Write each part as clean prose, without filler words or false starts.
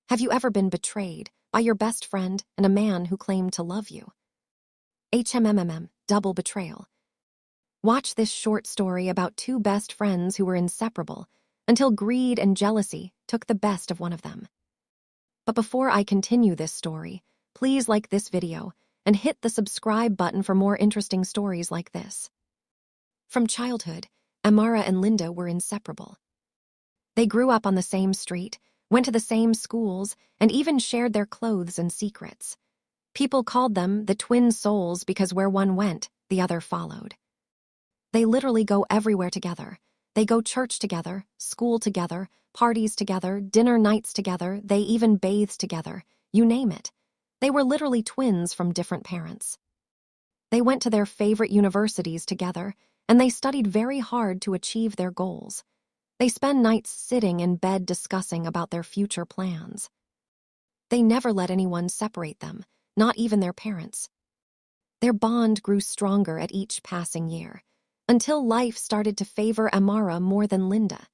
Have you ever been betrayed by your best friend and a man who claimed to love you? HMMM, double betrayal. Watch this short story about two best friends who were inseparable until greed and jealousy took the best of one of them. But before I continue this story, please like this video and hit the subscribe button for more interesting stories like this. From childhood, Amara and Linda were inseparable. They grew up on the same street, went to the same schools, and even shared their clothes and secrets. People called them the twin souls because where one went, the other followed. They literally go everywhere together. They go church together, school together, parties together, dinner nights together, they even bathe together, you name it. They were literally twins from different parents. They went to their favorite universities together, and they studied very hard to achieve their goals. They spend nights sitting in bed discussing about their future plans. They never let anyone separate them, not even their parents. Their bond grew stronger at each passing year, until life started to favor Amara more than Linda.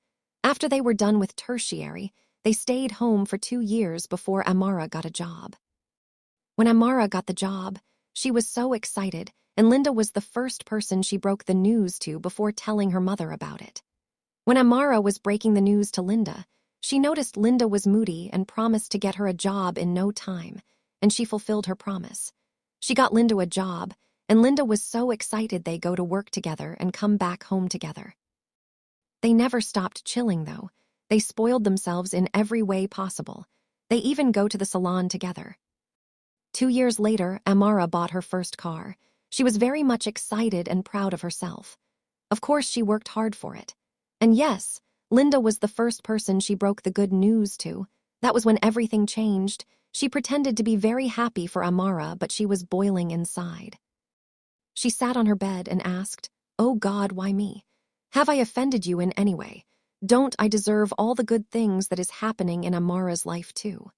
After they were done with tertiary, they stayed home for 2 years before Amara got a job. When Amara got the job, she was so excited, and Linda was the first person she broke the news to before telling her mother about it. When Amara was breaking the news to Linda, she noticed Linda was moody and promised to get her a job in no time, and she fulfilled her promise. She got Linda a job, and Linda was so excited they go to work together and come back home together. They never stopped chilling, though. They spoiled themselves in every way possible. They even go to the salon together. 2 years later, Amara bought her first car. She was very much excited and proud of herself. Of course, she worked hard for it. And yes, Linda was the first person she broke the good news to. That was when everything changed. She pretended to be very happy for Amara, but she was boiling inside. She sat on her bed and asked, "Oh God, why me? Have I offended you in any way? Don't I deserve all the good things that is happening in Amara's life too?"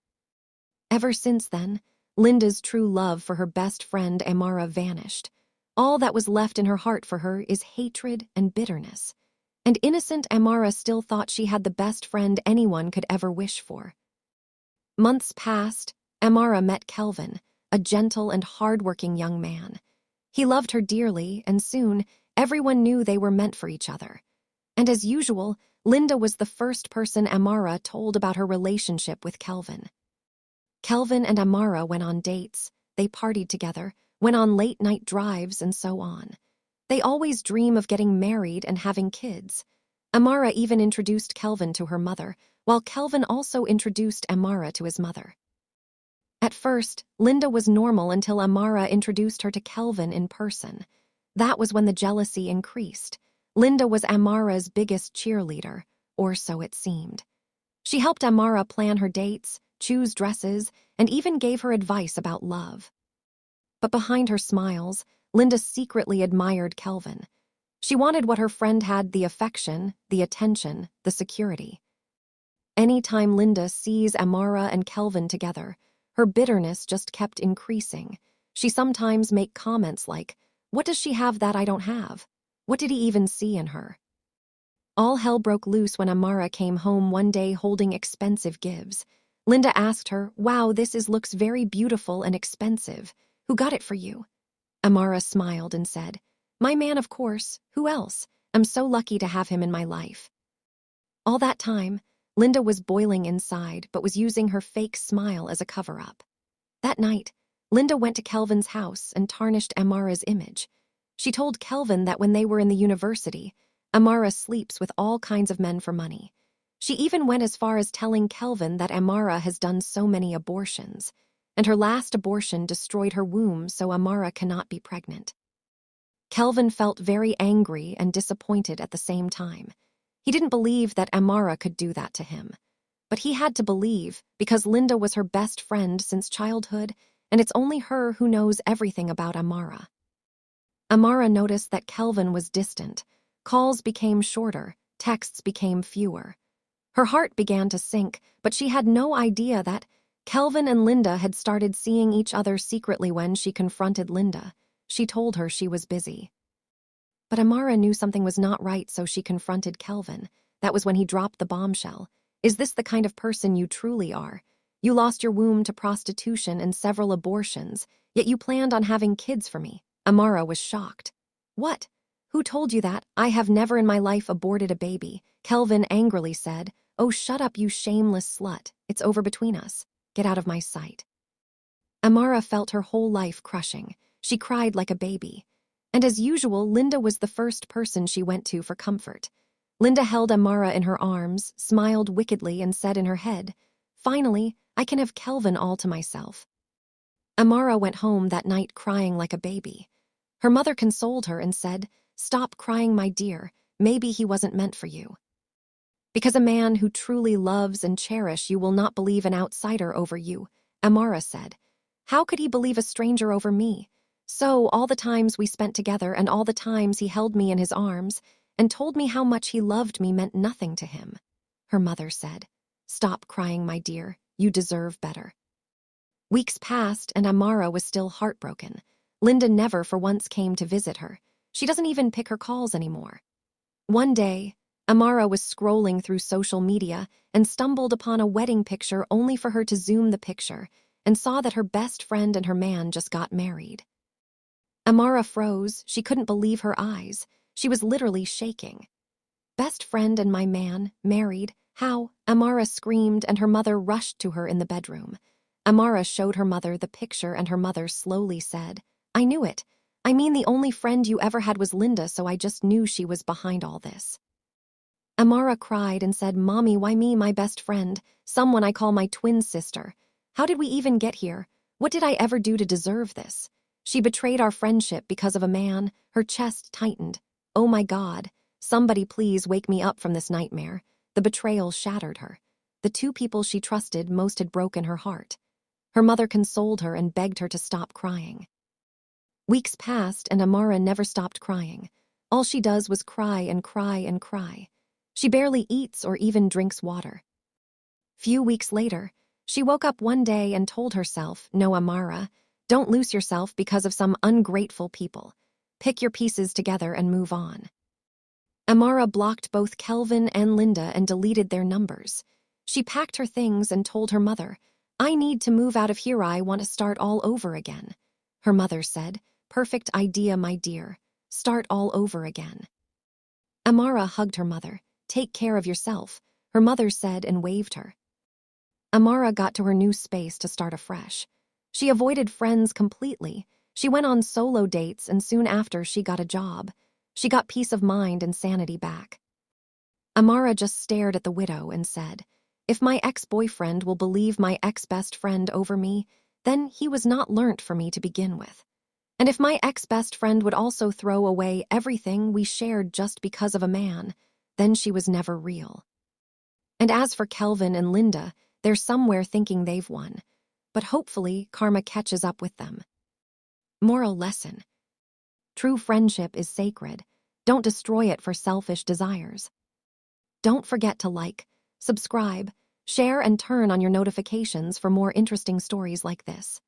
Ever since then, Linda's true love for her best friend Amara vanished. All that was left in her heart for her is hatred and bitterness. And innocent Amara still thought she had the best friend anyone could ever wish for. Months passed. Amara met Kelvin, a gentle and hard-working young man. He loved her dearly, and soon, everyone knew they were meant for each other. And as usual, Linda was the first person Amara told about her relationship with Kelvin. Kelvin and Amara went on dates, they partied together, went on late-night drives, and so on. They always dream of getting married and having kids. Amara even introduced Kelvin to her mother, while Kelvin also introduced Amara to his mother. At first, Linda was normal until Amara introduced her to Kelvin in person. That was when the jealousy increased. Linda was Amara's biggest cheerleader, or so it seemed. She helped Amara plan her dates, choose dresses, and even gave her advice about love. But behind her smiles, Linda secretly admired Kelvin. She wanted what her friend had: the affection, the attention, the security. Anytime Linda sees Amara and Kelvin together, her bitterness just kept increasing. She sometimes make comments like, "What does she have that I don't have? What did he even see in her?" All hell broke loose when Amara came home one day holding expensive gifts. Linda asked her, "Wow, looks very beautiful and expensive. Who got it for you?" Amara smiled and said, "My man, of course. Who else? I'm so lucky to have him in my life." All that time, Linda was boiling inside but was using her fake smile as a cover-up. That night, Linda went to Kelvin's house and tarnished Amara's image. She told Kelvin that when they were in the university, Amara sleeps with all kinds of men for money. She even went as far as telling Kelvin that Amara has done so many abortions, and her last abortion destroyed her womb, so Amara cannot be pregnant. Kelvin felt very angry and disappointed at the same time. He didn't believe that Amara could do that to him. But he had to believe because Linda was her best friend since childhood, and it's only her who knows everything about Amara. Amara noticed that Kelvin was distant. Calls became shorter, texts became fewer. Her heart began to sink, but she had no idea that Kelvin and Linda had started seeing each other secretly. When she confronted Linda, she told her she was busy. But Amara knew something was not right, so she confronted Kelvin. That was when he dropped the bombshell. "Is this the kind of person you truly are? You lost your womb to prostitution and several abortions, yet you planned on having kids for me. Amara was shocked. What? Who told you that? I have never in my life aborted a baby, Kelvin angrily said. Oh, shut up, you shameless slut. It's over between us. Get out of my sight. Amara felt her whole life crushing. She cried like a baby. And as usual, Linda was the first person she went to for comfort. Linda held Amara in her arms, smiled wickedly, and said in her head, "Finally, I can have Kelvin all to myself." Amara went home that night crying like a baby. Her mother consoled her and said, "Stop crying, my dear. Maybe he wasn't meant for you." Because a man who truly loves and cherishes you will not believe an outsider over you, Amara said. How could he believe a stranger over me? So, all the times we spent together and all the times he held me in his arms and told me how much he loved me meant nothing to him. Her mother said, "Stop crying, my dear. You deserve better." Weeks passed and Amara was still heartbroken. Linda never for once came to visit her. She doesn't even pick her calls anymore. One day, Amara was scrolling through social media and stumbled upon a wedding picture only for her to zoom the picture and saw that her best friend and her man just got married. Amara froze. She couldn't believe her eyes. She was literally shaking. Best friend and my man, married? How? Amara screamed and her mother rushed to her in the bedroom. Amara showed her mother the picture and her mother slowly said, "I knew it. I mean, the only friend you ever had was Linda, so I just knew she was behind all this." Amara cried and said, "Mommy, why me, my best friend? Someone I call my twin sister. How did we even get here? What did I ever do to deserve this? She betrayed our friendship because of a man." Her chest tightened. Oh my God. Somebody please wake me up from this nightmare. The betrayal shattered her. The two people she trusted most had broken her heart. Her mother consoled her and begged her to stop crying. Weeks passed and Amara never stopped crying. All she does was cry and cry and cry. She barely eats or even drinks water. Few weeks later, she woke up one day and told herself, "No, Amara, don't lose yourself because of some ungrateful people. Pick your pieces together and move on." Amara blocked both Kelvin and Linda and deleted their numbers. She packed her things and told her mother, "I need to move out of here. I want to start all over again." Her mother said, "Perfect idea, my dear. Start all over again." Amara hugged her mother. "Take care of yourself," her mother said and waved her. Amara got to her new space to start afresh. She avoided friends completely. She went on solo dates and soon after she got a job. She got peace of mind and sanity back. Amara just stared at the widow and said, "If my ex-boyfriend will believe my ex-best friend over me, then he was not learnt for me to begin with. And if my ex-best friend would also throw away everything we shared just because of a man, then she was never real." And as for Kelvin and Linda, they're somewhere thinking they've won. But hopefully, karma catches up with them. Moral lesson. True friendship is sacred. Don't destroy it for selfish desires. Don't forget to like, subscribe, share, and turn on your notifications for more interesting stories like this.